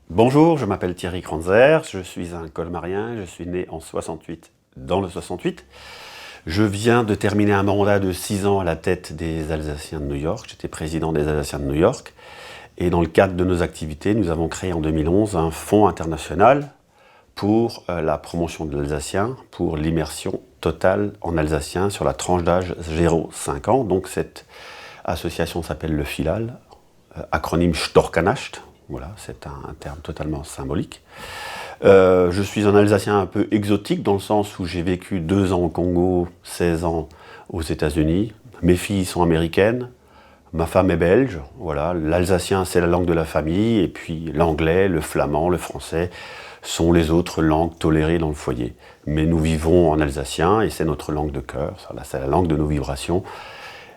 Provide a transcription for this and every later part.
Bonjour, je m'appelle Thierry Kranzer, je suis un colmarien, je suis né en 68, dans le 68. Je viens de terminer un mandat de 6 ans à la tête des Alsaciens de New York. J'étais président des Alsaciens de New York. Et dans le cadre de nos activités, nous avons créé en 2011 un fonds international pour la promotion de l'alsacien, pour l'immersion totale en alsacien sur la tranche d'âge 0-5 ans. Donc cette association s'appelle le FILAL, acronyme Storkanacht. Voilà, c'est un terme totalement symbolique. Je suis un Alsacien un peu exotique dans le sens où j'ai vécu 2 ans au Congo, 16 ans aux États-Unis. Mes filles sont américaines, ma femme est belge. Voilà, l'alsacien c'est la langue de la famille et puis l'anglais, le flamand, le français sont les autres langues tolérées dans le foyer. Mais nous vivons en alsacien et c'est notre langue de cœur, c'est la langue de nos vibrations.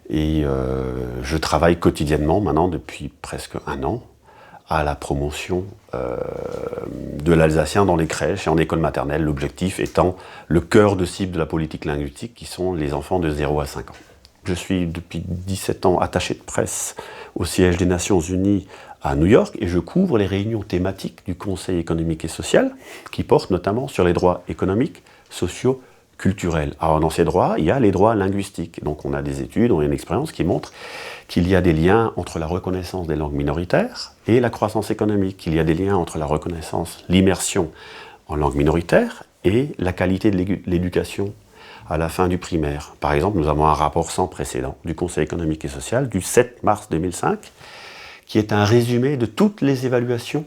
Et je travaille quotidiennement maintenant depuis presque 1 an à la promotion de l'alsacien dans les crèches et en école maternelle, l'objectif étant le cœur de cible de la politique linguistique qui sont les enfants de 0 à 5 ans. Je suis depuis 17 ans attaché de presse au siège des Nations Unies à New York et je couvre les réunions thématiques du Conseil économique et social qui portent notamment sur les droits économiques, sociaux, culturels. Alors dans ces droits, il y a les droits linguistiques. Donc on a des études, on a une expérience qui montre qu'il y a des liens entre la reconnaissance des langues minoritaires et la croissance économique, qu'il y a des liens entre la reconnaissance, l'immersion en langue minoritaire et la qualité de l'éducation à la fin du primaire. Par exemple, nous avons un rapport sans précédent du Conseil économique et social du 7 mars 2005 qui est un résumé de toutes les évaluations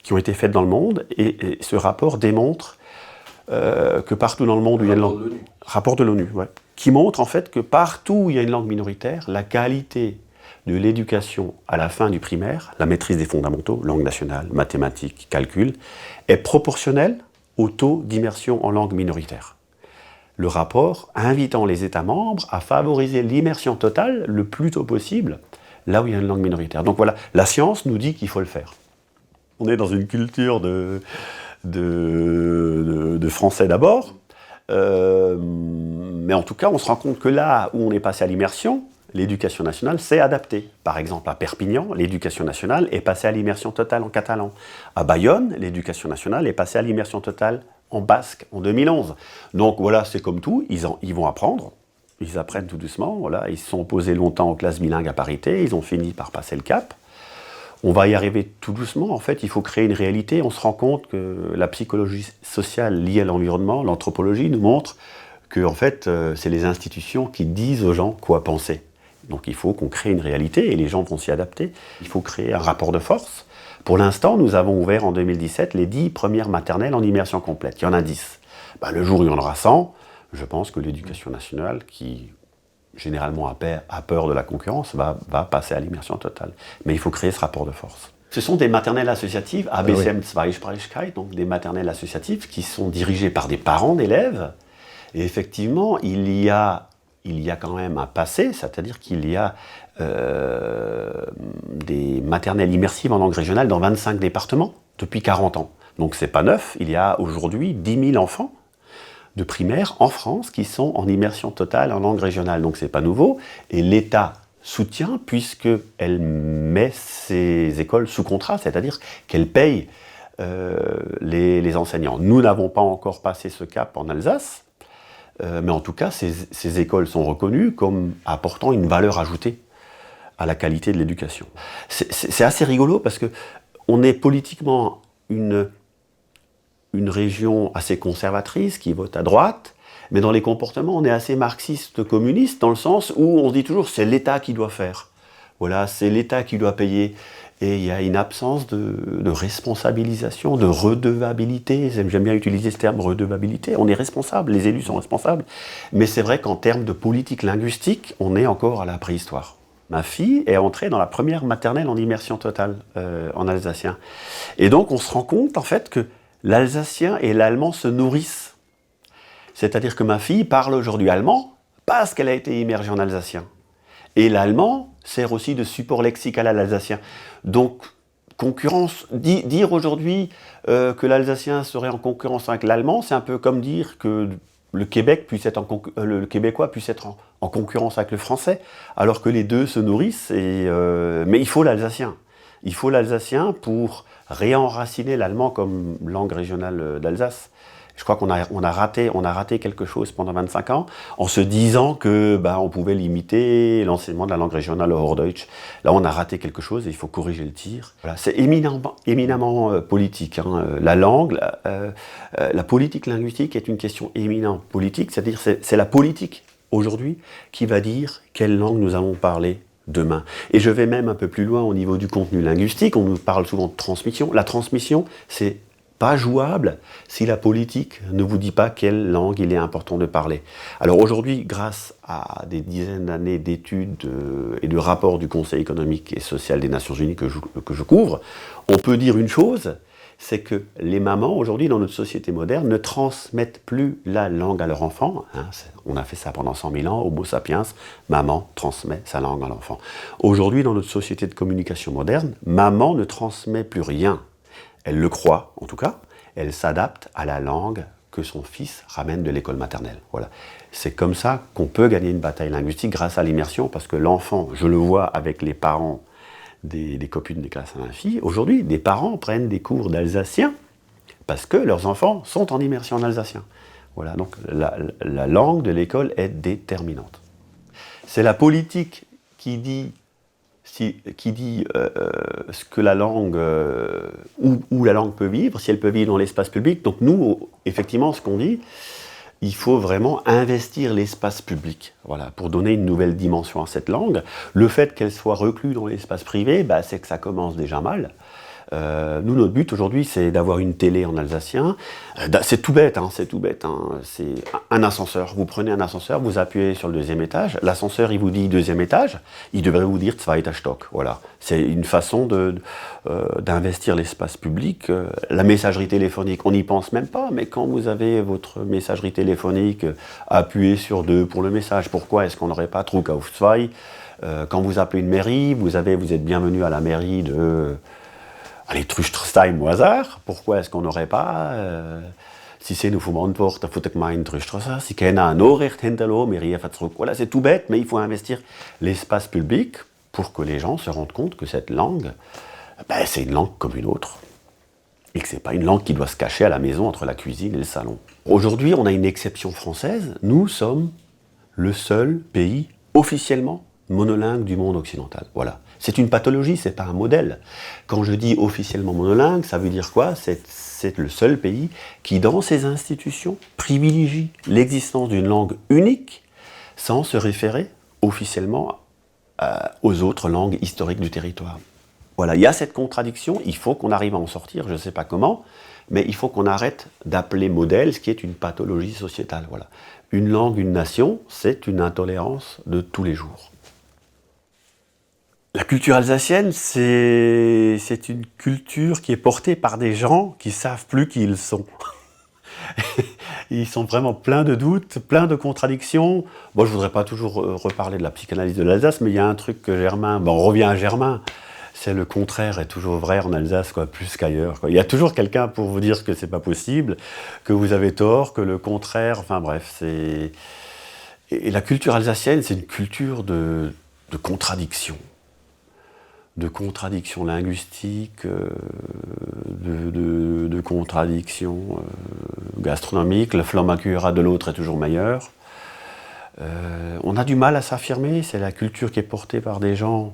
qui ont été faites dans le monde et ce rapport démontre que partout dans le monde où il y a une langue... Rapport de l'ONU, ouais. Qui montre en fait que partout où il y a une langue minoritaire, la qualité de l'éducation à la fin du primaire, la maîtrise des fondamentaux, langue nationale, mathématiques, calcul, est proportionnelle au taux d'immersion en langue minoritaire. Le rapport invitant les États membres à favoriser l'immersion totale le plus tôt possible, là où il y a une langue minoritaire. Donc voilà, la science nous dit qu'il faut le faire. On est dans une culture de français d'abord, mais en tout cas, on se rend compte que là où on est passé à l'immersion, l'éducation nationale s'est adaptée. Par exemple, à Perpignan, l'éducation nationale est passée à l'immersion totale en catalan. À Bayonne, l'éducation nationale est passée à l'immersion totale en basque en 2011. Donc voilà, c'est comme tout, ils vont apprendre, ils apprennent tout doucement, voilà, ils se sont opposés longtemps aux classes bilingues à parité, ils ont fini par passer le cap. On va y arriver tout doucement, en fait, il faut créer une réalité. On se rend compte que la psychologie sociale liée à l'environnement, l'anthropologie, nous montre que en fait, c'est les institutions qui disent aux gens quoi penser. Donc il faut qu'on crée une réalité et les gens vont s'y adapter. Il faut créer un rapport de force. Pour l'instant, nous avons ouvert en 2017 les 10 premières maternelles en immersion complète. Il y en a 10. Le jour où il y en aura 100, je pense que l'éducation nationale, qui généralement a peur de la concurrence, va passer à l'immersion totale. Mais il faut créer ce rapport de force. Ce sont des maternelles associatives, ABCM Zweisprachigkeit, donc des maternelles associatives qui sont dirigées par des parents d'élèves. Et effectivement, il y a quand même un passé, c'est-à-dire qu'il y a des maternelles immersives en langue régionale dans 25 départements depuis 40 ans. Donc c'est pas neuf, il y a aujourd'hui 10 000 enfants de primaire en France qui sont en immersion totale en langue régionale. Donc c'est pas nouveau, et l'État soutient puisqu'elle met ces écoles sous contrat, c'est-à-dire qu'elle paye les enseignants. Nous n'avons pas encore passé ce cap en Alsace, mais en tout cas ces écoles sont reconnues comme apportant une valeur ajoutée à la qualité de l'éducation. C'est assez rigolo parce qu'on est politiquement une région assez conservatrice qui vote à droite, mais dans les comportements, on est assez marxiste-communiste dans le sens où on se dit toujours c'est l'État qui doit faire. Voilà, c'est l'État qui doit payer. Et il y a une absence de responsabilisation, de redevabilité. J'aime bien utiliser ce terme redevabilité. On est responsable, les élus sont responsables. Mais c'est vrai qu'en termes de politique linguistique, on est encore à la préhistoire. Ma fille est entrée dans la première maternelle en immersion totale en alsacien. Et donc on se rend compte en fait que l'alsacien et l'allemand se nourrissent. C'est-à-dire que ma fille parle aujourd'hui allemand parce qu'elle a été immergée en alsacien. Et l'allemand sert aussi de support lexical à l'alsacien. Donc, concurrence, dire aujourd'hui que l'alsacien serait en concurrence avec l'allemand, c'est un peu comme dire que le québécois puisse être en concurrence avec le français, alors que les deux se nourrissent, mais il faut l'alsacien. Il faut l'alsacien pour réenraciner l'allemand comme langue régionale d'Alsace. Je crois qu'on a raté quelque chose pendant 25 ans en se disant que on pouvait limiter l'enseignement de la langue régionale au Hochdeutsch. Là, on a raté quelque chose et il faut corriger le tir. Voilà, c'est éminemment politique. La langue, la politique linguistique est une question éminemment politique, c'est-à-dire c'est la politique aujourd'hui qui va dire quelle langue nous allons parler demain. Et je vais même un peu plus loin au niveau du contenu linguistique. On nous parle souvent de transmission. La transmission, c'est pas jouable si la politique ne vous dit pas quelle langue il est important de parler. Alors aujourd'hui, grâce à des dizaines d'années d'études et de rapports du Conseil économique et social des Nations Unies que je couvre, on peut dire une chose, c'est que les mamans, aujourd'hui, dans notre société moderne, ne transmettent plus la langue à leur enfant. On a fait ça pendant 100 000 ans, Homo sapiens, maman transmet sa langue à l'enfant. Aujourd'hui, dans notre société de communication moderne, maman ne transmet plus rien. Elle le croit, en tout cas, elle s'adapte à la langue que son fils ramène de l'école maternelle. Voilà. C'est comme ça qu'on peut gagner une bataille linguistique grâce à l'immersion, parce que l'enfant, je le vois avec les parents des copines des classes à l'infini, aujourd'hui, des parents prennent des cours d'alsacien parce que leurs enfants sont en immersion en alsacien. Voilà, donc la langue de l'école est déterminante. C'est la politique qui dit ce que la langue, où la langue peut vivre, si elle peut vivre dans l'espace public. Donc nous, effectivement, ce qu'on dit, il faut vraiment investir l'espace public, voilà, pour donner une nouvelle dimension à cette langue. Le fait qu'elle soit reclue dans l'espace privé, c'est que ça commence déjà mal. Nous, notre but aujourd'hui, c'est d'avoir une télé en alsacien. C'est tout bête, c'est un ascenseur. Vous prenez un ascenseur, vous appuyez sur le deuxième étage. L'ascenseur, il vous dit deuxième étage. Il devrait vous dire zweiter Stock. Voilà. C'est une façon d'investir l'espace public. La messagerie téléphonique, on n'y pense même pas. Mais quand vous avez votre messagerie téléphonique, appuyez sur 2 pour le message. Pourquoi est-ce qu'on n'aurait pas Druck auf 2 ? Quand vous appelez une mairie, vous êtes bienvenu à la mairie de... Allez, Trüstersheim au hasard, pourquoi est-ce qu'on n'aurait pas, si c'est nous vom Antwort, faut que mein Trüstersheim, si keiner ein Nachricht hinterlassen, mais rien fait zurück. Voilà, c'est tout bête, mais il faut investir l'espace public pour que les gens se rendent compte que cette langue, c'est une langue comme une autre. Et que c'est pas une langue qui doit se cacher à la maison entre la cuisine et le salon. Aujourd'hui, on a une exception française. Nous sommes le seul pays officiellement monolingue du monde occidental. Voilà. C'est une pathologie, c'est pas un modèle. Quand je dis officiellement monolingue, ça veut dire quoi ? C'est le seul pays qui, dans ses institutions, privilégie l'existence d'une langue unique sans se référer officiellement aux autres langues historiques du territoire. Voilà, il y a cette contradiction, il faut qu'on arrive à en sortir, je ne sais pas comment, mais il faut qu'on arrête d'appeler modèle ce qui est une pathologie sociétale. Voilà. Une langue, une nation, c'est une intolérance de tous les jours. La culture alsacienne, c'est une culture qui est portée par des gens qui ne savent plus qui ils sont. Ils sont vraiment pleins de doutes, pleins de contradictions. Bon, je ne voudrais pas toujours reparler de la psychanalyse de l'Alsace, mais il y a un truc que Germain, on revient à Germain, c'est le contraire est toujours vrai en Alsace, plus qu'ailleurs. Il y a toujours quelqu'un pour vous dire que c'est pas possible, que vous avez tort, que le contraire, enfin bref, c'est... Et la culture alsacienne, c'est une culture de contradiction. De contradictions linguistiques, de contradictions gastronomiques. Le flambacura de l'autre est toujours meilleur. On a du mal à s'affirmer, c'est la culture qui est portée par des gens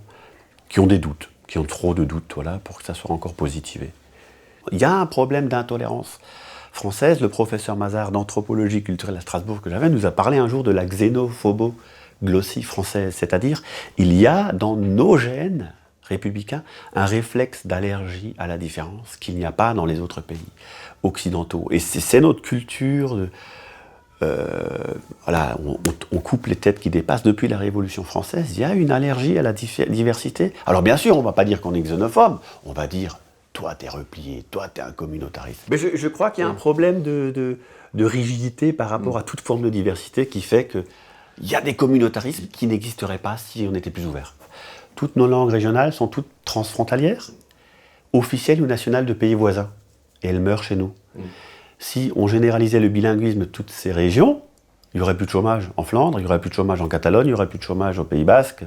qui ont des doutes, qui ont trop de doutes, voilà, pour que ça soit encore positivé. Il y a un problème d'intolérance française. Le professeur Mazard d'anthropologie culturelle à Strasbourg que j'avais nous a parlé un jour de la xénophoboglossie française, c'est-à-dire il y a dans nos gènes républicain, un réflexe d'allergie à la différence qu'il n'y a pas dans les autres pays occidentaux. Et c'est notre culture, voilà, on coupe les têtes qui dépassent. Depuis la Révolution française, il y a une allergie à la diversité. Alors bien sûr, on ne va pas dire qu'on est xénophobe, on va dire « toi t'es replié, toi t'es un communautariste ». Mais je crois qu'il y a un problème de rigidité par rapport à toute forme de diversité qui fait qu'il y a des communautarismes qui n'existeraient pas si on était plus ouvert. Toutes nos langues régionales sont toutes transfrontalières, officielles ou nationales de pays voisins. Et elles meurent chez nous. Si on généralisait le bilinguisme de toutes ces régions, il n'y aurait plus de chômage en Flandre, il n'y aurait plus de chômage en Catalogne, il n'y aurait plus de chômage au Pays Basque.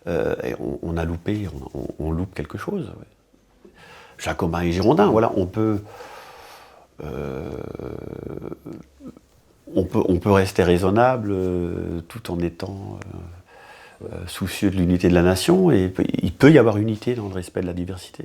et on a loupé, on loupe quelque chose. Ouais. Jacobin et Girondin, voilà, on peut rester raisonnable tout en étant soucieux de l'unité de la nation, et il peut y avoir unité dans le respect de la diversité.